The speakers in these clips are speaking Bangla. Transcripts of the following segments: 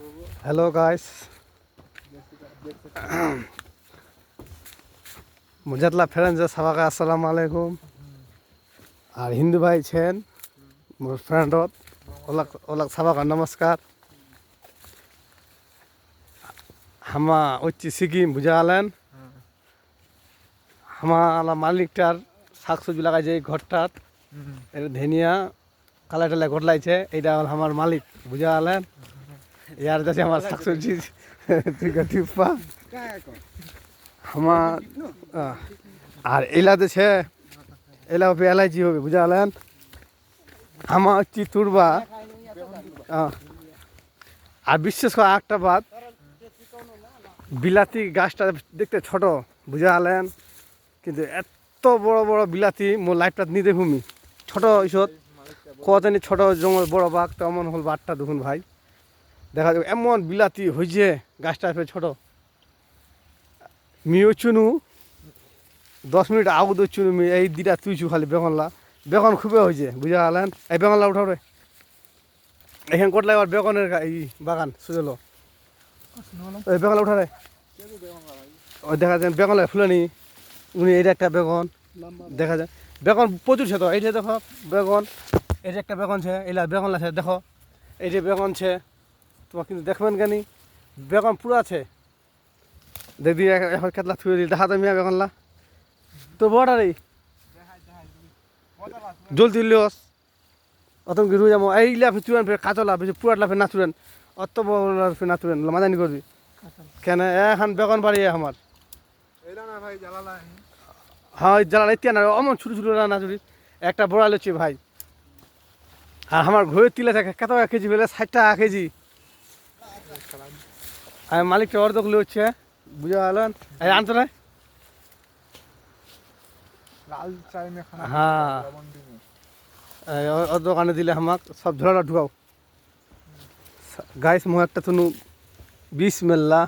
हेलो गाइस मुझतला फ्रेंड जे सबाके अस्सलाम वालेकुम और हिंदू भाई छेन मोर फ्रेंड ओलक ओलक सबाके नमस्कार हमा उच्ची सिकिम बुझालेन हमारा मालिकटार শাকসবজি লাগাইছে এই ঘরটার এটা ধনিয়া কালা টালা ঘটলাইছে এইটা আমার মালিক বুঝালেন यार जैसे हमारा শাকসবজি তুই গটিপা আমার আর এলা দেছে এলা पे एलआईजी হবে বুঝালেন আমার চিতুরবা আর বিশেষ করে একটা বাত বিলাতি গাছটা দেখতে ছোট বুঝালেন কিন্তু এত বড় বড় বিলাতি মোর লাইফটা নি দেখুমি ছোট ইসত কতনি ছোট জঙ্গল বড় বাঘ তেমন হল বাটটা দেখুন ভাই দেখা যাবে এমন বিলাতি হয়েছে গাছটা ছোট মিও চুনু 10 মিনিট আগে তো চুনু এই দুটা তুইছু খালি বেগনলা বেগন খুবই হয়েছে বুঝা গেলেন এই বেগনলা উঠাও রে এখানে কটলা এবার বেগনের এই বাগান সুজলো এই বেগনলা উঠা রে ওই দেখা যায় বেগনলা ফুলানি উনি এটা একটা বেগন দেখা যায় বেগন প্রচুর ছে তো এইটা দেখো বেগন এটা একটা বেগন ছে এলা বেগনলা ছে দেখো এই যে বেগন ছে তোমার কিন্তু দেখবেন কেন বেগন পুরো আছে দেখবি এখন কেতলা থুয়ে দিই দেখা তো মিয়া বেগনলা তো বড় রে জলদি লিওস অতম কি রুই যাবো এইলা চুরান ফের কাঁচলা পুরাটলা ফের নাচুরেন অত বড় ফের নাচুরেন মাদানি করবি কেন এখন বেগন বাড়ি আমার হ্যাঁ জ্বালা ইত্যা না অমন ছোটো ছোটো নাচুরি একটা বড়া লুচি ভাই আর আমার ঘরে তিলে থাকে কত কেজি বেলে 60 টাকা কেজি আমি মালিকটা অর্ধক হচ্ছে বুঝা গেলেন এই আনতো না হ্যাঁ দোকানে দিলে আমাক সব ধরা ঢুকাও গাইস মো একটা তুনু 20 মেল্লা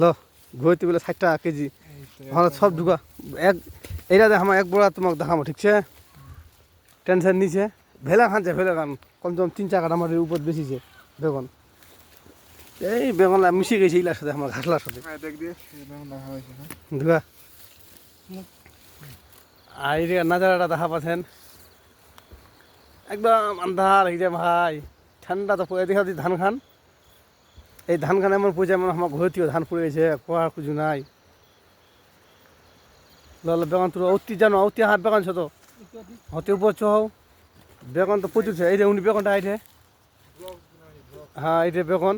লো ঘুরতে বলে 60 টাকা কেজি আমরা সব ঢুকা এক এইটা আমার এক বড়া তোমাকে দেখাবো ঠিক আছে টেনশন নিছে ভেলা খানছে ভেলা খান কম কম 3 টাকা আমার উপর বেশিছে বেগুন এই বেগুন মিশে গেছে ইলার সাথে আমার ঘাসলার সাথে দেখ দিয়ে বেগুন দেখা হয়েছে ঢুকা আর এই নাজারাটা দেখা পাচ্ছেন একদম আন্ধার এই যে ভাই ঠান্ডা তো পড়ে দেখা ধান খান এই ধান খান এমন পড়ছে এমন আমার ঘরটিও ধান পড়ে গেছে কোয়া কিছু নাই লাল বেগুন তোর অতি জানো অতি হাত বেগুন ছো তো হতে উপর চাও বেগুন তো প্রচুর এই যে উনি বেগুনটা আইছে হ্যাঁ এই যে বেগুন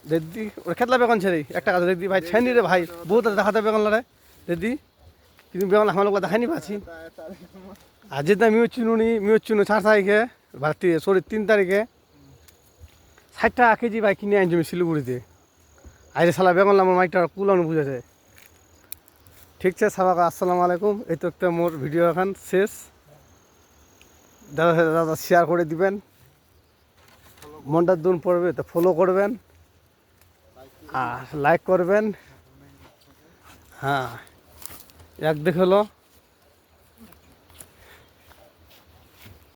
দিদি ওর খেতলা বেগুন ছেড়ে একটা কথা দিদি ভাই ছেনি রে ভাই বহুত দেখাতে বেগুন লড়াই দিদি কিন্তু বেগুন আমার লোক দেখাইনি পাচ্ছি আর যেটা মিও চুনু 4 তারিখে ভাতি সরি 3 তারিখে 60 টাকা কেজি ভাই কিনে আনছি শিলিগুড়িতে আইরে শালা বেগুন আমার মাইকটা কুলানো বুঝেছে ঠিক আছে সবাইকে আসসালামু আলাইকুম এই তো একটা মোর ভিডিও এখন শেষ দাদা শেয়ার করে দিবেন মনটা দুন পড়বে তো ফলো করবেন আর লাইক করবেন হ্যাঁ এক দেখে হলো